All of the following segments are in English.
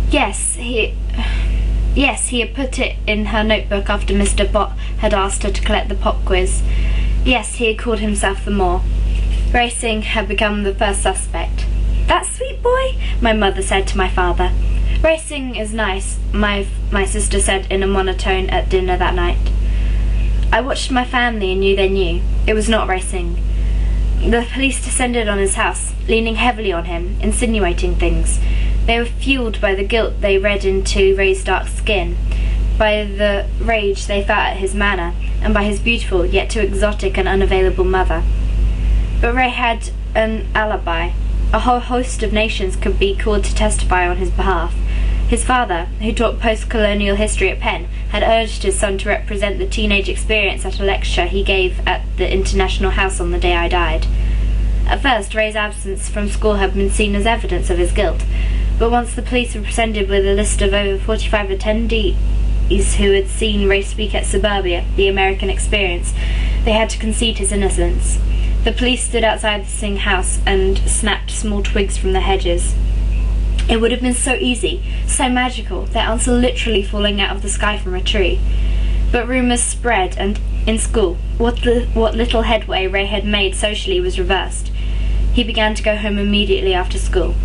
Yes, he had put it in her notebook after Mr. Bott had asked her to collect the pop quiz. Yes, he had called himself the Moor. Racing had become the first suspect. "That sweet boy?" my mother said to my father. "Racing is nice," my sister said in a monotone at dinner that night. I watched my family and knew they knew. It was not racing. The police descended on his house, leaning heavily on him, insinuating things. They were fueled by the guilt they read into Ray's dark skin, by the rage they felt at his manner, and by his beautiful, yet too exotic and unavailable mother. But Ray had an alibi. A whole host of nations could be called to testify on his behalf. His father, who taught post-colonial history at Penn, had urged his son to represent the teenage experience at a lecture he gave at the International House on the day I died. At first, Ray's absence from school had been seen as evidence of his guilt, but once the police were presented with a list of over 45 attendees who had seen Ray speak at Suburbia, the American experience, they had to concede his innocence. The police stood outside the Singh house and snapped small twigs from the hedges. It would have been so easy, so magical, their answer literally falling out of the sky from a tree. But rumours spread, and in school, what little headway Ray had made socially was reversed. He began to go home immediately after school.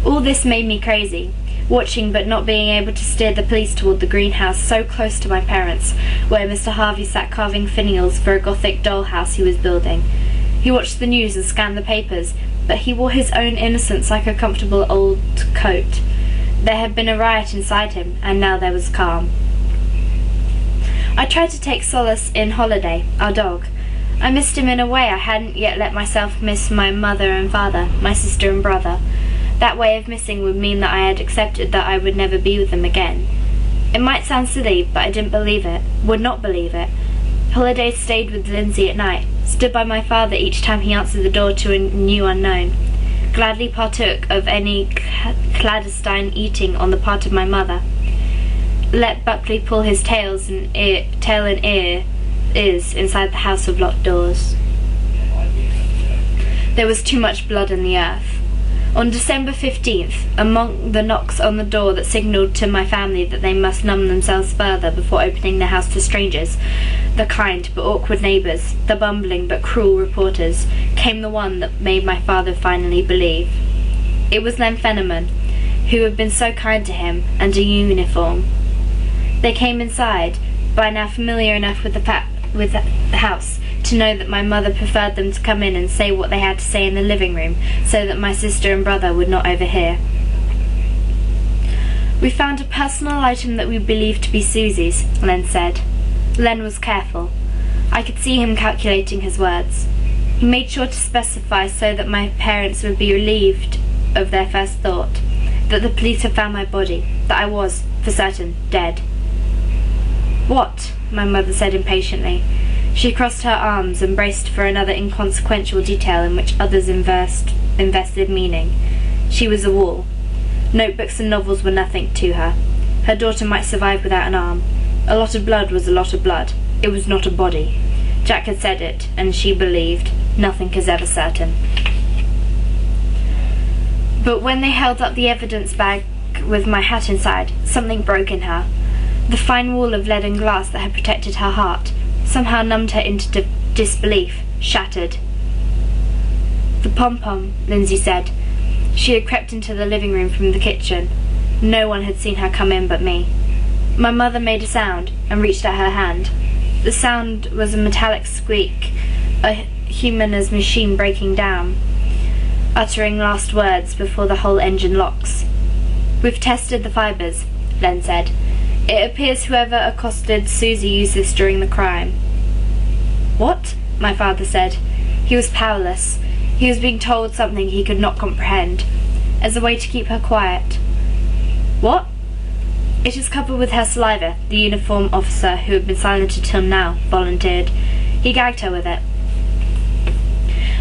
All this made me crazy, watching but not being able to steer the police toward the greenhouse so close to my parents, where Mr. Harvey sat carving finials for a Gothic dollhouse he was building. He watched the news and scanned the papers, but he wore his own innocence like a comfortable old coat. There had been a riot inside him, and now there was calm. I tried to take solace in Holiday, our dog. I missed him in a way I hadn't yet let myself miss my mother and father, my sister and brother. That way of missing would mean that I had accepted that I would never be with them again. It might sound silly, but I didn't believe it, would not believe it. Holiday stayed with Lindsay at night, stood by my father each time he answered the door to a new unknown, gladly partook of any clandestine eating on the part of my mother, let Buckley pull his tail and ears inside the house of locked doors. There was too much blood in the earth. On December 15th, among the knocks on the door that signalled to my family that they must numb themselves further before opening their house to strangers, the kind but awkward neighbours, the bumbling but cruel reporters, came the one that made my father finally believe. It was Len Fenneman, who had been so kind to him, and a uniform. They came inside, by now familiar enough with the house, to know that my mother preferred them to come in and say what they had to say in the living room, so that my sister and brother would not overhear. "We found a personal item that we believed to be Susie's," Len said. Len was careful. I could see him calculating his words. He made sure to specify so that my parents would be relieved of their first thought, that the police had found my body, that I was, for certain, dead. "What?" my mother said impatiently. She crossed her arms and braced for another inconsequential detail in which others invested meaning. She was a wall. Notebooks and novels were nothing to her. Her daughter might survive without an arm. A lot of blood was a lot of blood. It was not a body. Jack had said it, and she believed. Nothing is ever certain. But when they held up the evidence bag with my hat inside, something broke in her. The fine wall of lead and glass that had protected her heart somehow numbed her into disbelief, shattered. "The pom-pom," Lindsay said. She had crept into the living room from the kitchen. No one had seen her come in but me. My mother made a sound and reached out her hand. The sound was a metallic squeak, a human as machine breaking down, uttering last words before the whole engine locks. "We've tested the fibres," Len said. "It appears whoever accosted Susie used this during the crime." "What?" my father said. He was powerless. He was being told something he could not comprehend, as a way to keep her quiet. "What?" "It is covered with her saliva," the uniformed officer, who had been silent until now, volunteered. "He gagged her with it."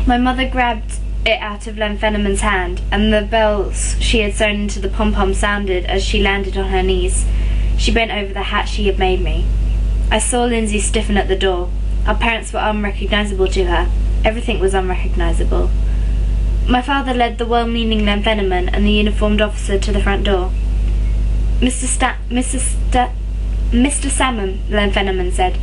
My mother grabbed it out of Len Fenneman's hand, and the bells she had sewn into the pom-pom sounded as she landed on her knees. She bent over the hat she had made me. I saw Lindsay stiffen at the door. Our parents were unrecognisable to her. Everything was unrecognisable. My father led the well-meaning Len Fenneman and the uniformed officer to the front door. Mr. Salmon, Veneman said,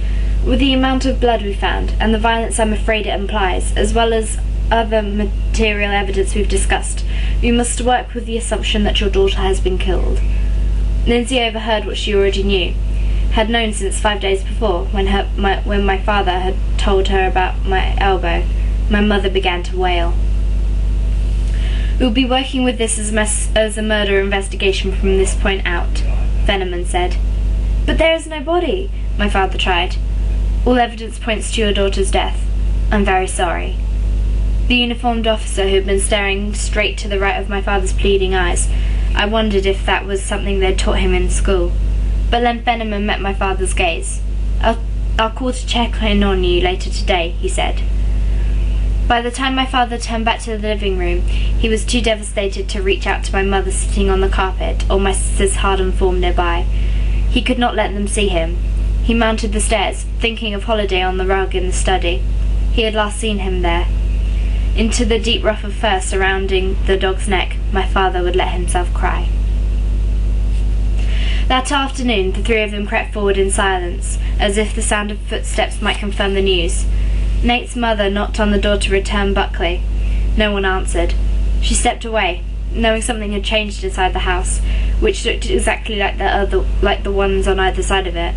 with the amount of blood we found, and the violence I'm afraid it implies, as well as other material evidence we've discussed, we must work with the assumption that your daughter has been killed. Lindsay overheard what she already knew, had known since 5 days before, when my father had told her about my elbow. My mother began to wail. We'll be working with this as a murder investigation from this point out, Veneman said. But there is no body, my father tried. All evidence points to your daughter's death. I'm very sorry. The uniformed officer who had been staring straight to the right of my father's pleading eyes, I wondered if that was something they'd taught him in school. But Len Veneman met my father's gaze. I'll call to check in on you later today, he said. By the time my father turned back to the living room, he was too devastated to reach out to my mother sitting on the carpet, or my sister's hardened form nearby. He could not let them see him. He mounted the stairs, thinking of Holiday on the rug in the study. He had last seen him there. Into the deep ruff of fur surrounding the dog's neck, my father would let himself cry. That afternoon, the three of them crept forward in silence, as if the sound of footsteps might confirm the news. Nate's mother knocked on the door to return Buckley. No one answered. She stepped away, knowing something had changed inside the house, which looked exactly like the ones on either side of it.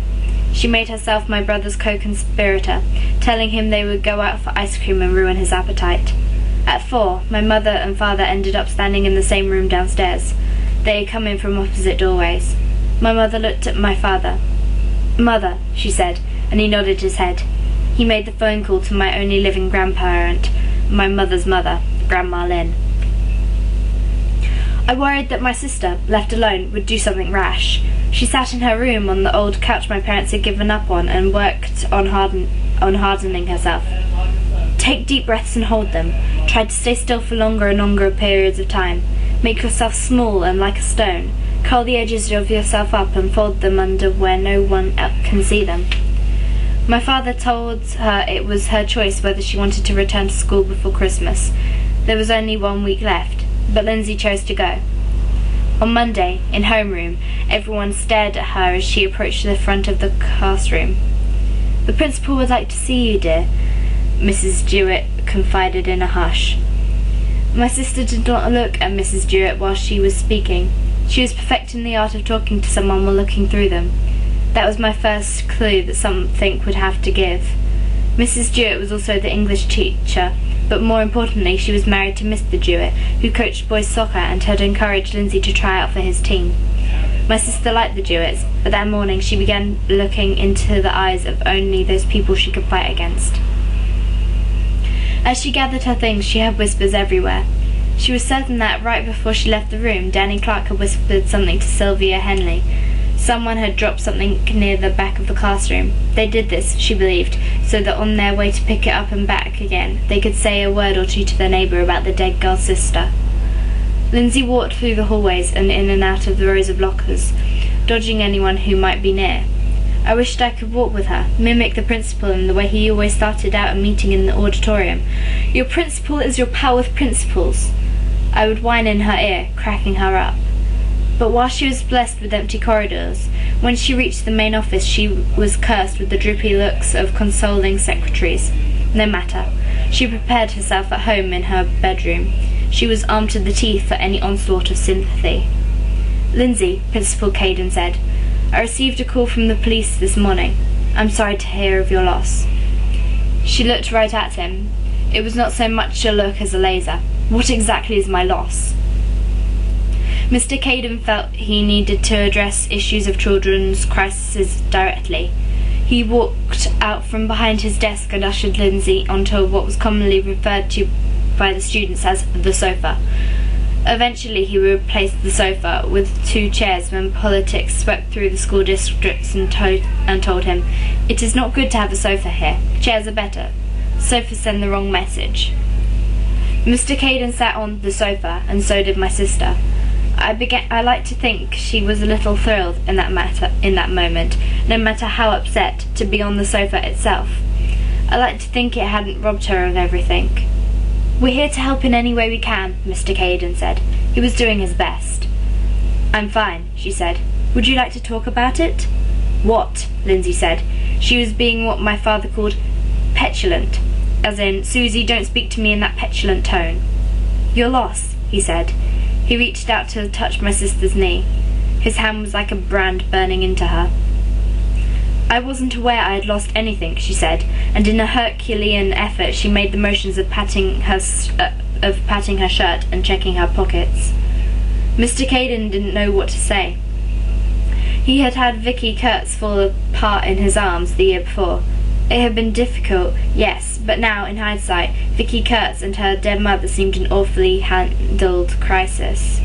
She made herself my brother's co-conspirator, telling him they would go out for ice cream and ruin his appetite. At 4, my mother and father ended up standing in the same room downstairs. They had come in from opposite doorways. My mother looked at my father. "Mother," she said, and he nodded his head. He made the phone call to my only living grandparent, my mother's mother, Grandma Lynn. I worried that my sister, left alone, would do something rash. She sat in her room on the old couch my parents had given up on and worked on hardening herself. Take deep breaths and hold them. Try to stay still for longer and longer periods of time. Make yourself small and like a stone. Curl the edges of yourself up and fold them under where no one else can see them. My father told her it was her choice whether she wanted to return to school before Christmas. There was only 1 week left, but Lindsay chose to go. On Monday, in homeroom, everyone stared at her as she approached the front of the classroom. "The principal would like to see you, dear," Mrs. Jewett confided in a hush. My sister did not look at Mrs. Jewett while she was speaking. She was perfecting the art of talking to someone while looking through them. That was my first clue that something would have to give. Mrs. Jewett was also the English teacher, but more importantly, she was married to Mr. Jewett, who coached boys soccer and had encouraged Lindsay to try out for his team. My sister liked the Jewetts, but that morning she began looking into the eyes of only those people she could fight against. As she gathered her things, she heard whispers everywhere. She was certain that, right before she left the room, Danny Clark had whispered something to Sylvia Henley. Someone had dropped something near the back of the classroom. They did this, she believed, so that on their way to pick it up and back again, they could say a word or two to their neighbour about the dead girl's sister. Lindsay walked through the hallways and in and out of the rows of lockers, dodging anyone who might be near. I wished I could walk with her, mimic the principal in the way he always started out a meeting in the auditorium. "Your principal is your pal with principles." I would whine in her ear, cracking her up. But while she was blessed with empty corridors, when she reached the main office she was cursed with the droopy looks of consoling secretaries. No matter. She prepared herself at home in her bedroom. She was armed to the teeth for any onslaught of sympathy. "Lindsay," Principal Caden said, "I received a call from the police this morning. I'm sorry to hear of your loss." She looked right at him. It was not so much a look as a laser. "What exactly is my loss?" Mr. Caden felt he needed to address issues of children's crises directly. He walked out from behind his desk and ushered Lindsay onto what was commonly referred to by the students as the sofa. Eventually he replaced the sofa with 2 chairs when politics swept through the school districts and told him, "It is not good to have a sofa here. Chairs are better. Sofas send the wrong message." Mr. Caden sat on the sofa, and so did my sister. I like to think she was a little thrilled in that moment, no matter how upset, to be on the sofa itself. I like to think it hadn't robbed her of everything. "We're here to help in any way we can," Mr. Caden said. He was doing his best. "I'm fine," she said. Would you like to talk about it? What? Lindsay said. She was being what my father called petulant. As in, Susie, don't speak to me in that petulant tone. Your loss, he said. He reached out to touch my sister's knee. His hand was like a brand burning into her. I wasn't aware I had lost anything, she said, and in a Herculean effort she made the motions of patting her shirt and checking her pockets. Mr. Caden didn't know what to say. He had had Vicky Kurtz fall apart in his arms the year before. It had been difficult, yes, but now, in hindsight, Vicky Kurtz and her dead mother seemed an awfully handled crisis.